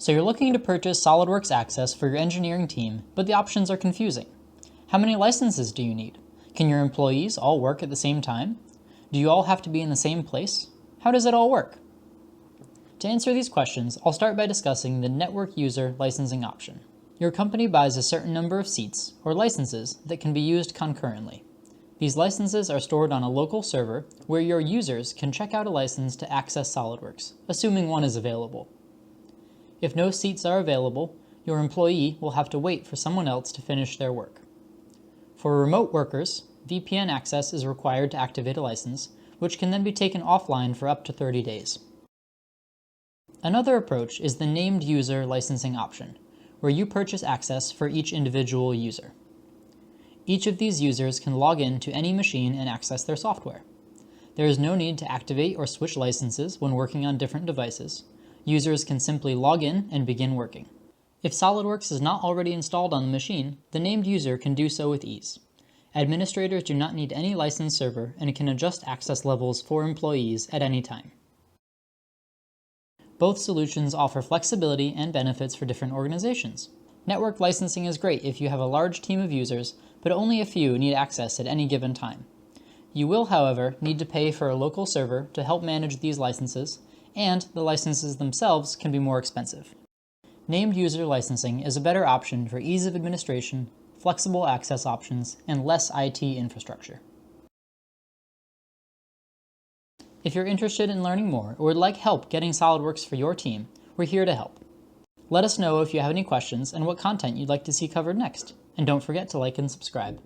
So you're looking to purchase SOLIDWORKS access for your engineering team, but the options are confusing. How many licenses do you need? Can your employees all work at the same time? Do you all have to be in the same place? How does it all work? To answer these questions, I'll start by discussing the network user licensing option. Your company buys a certain number of seats, or licenses, that can be used concurrently. These licenses are stored on a local server where your users can check out a license to access SOLIDWORKS, assuming one is available. If no seats are available, your employee will have to wait for someone else to finish their work. For remote workers, VPN access is required to activate a license, which can then be taken offline for up to 30 days. Another approach is the named user licensing option, where you purchase access for each individual user. Each of these users can log in to any machine and access their software. There is no need to activate or switch licenses when working on different devices. Users can simply log in and begin working. If SOLIDWORKS is not already installed on the machine, the named user can do so with ease. Administrators do not need any license server and can adjust access levels for employees at any time. Both solutions offer flexibility and benefits for different organizations. Network licensing is great if you have a large team of users, but only a few need access at any given time. You will, however, need to pay for a local server to help manage these licenses, and the licenses themselves can be more expensive. Named user licensing is a better option for ease of administration, flexible access options, and less IT infrastructure. If you're interested in learning more or would like help getting SOLIDWORKS for your team, we're here to help. Let us know if you have any questions and what content you'd like to see covered next. And don't forget to like and subscribe.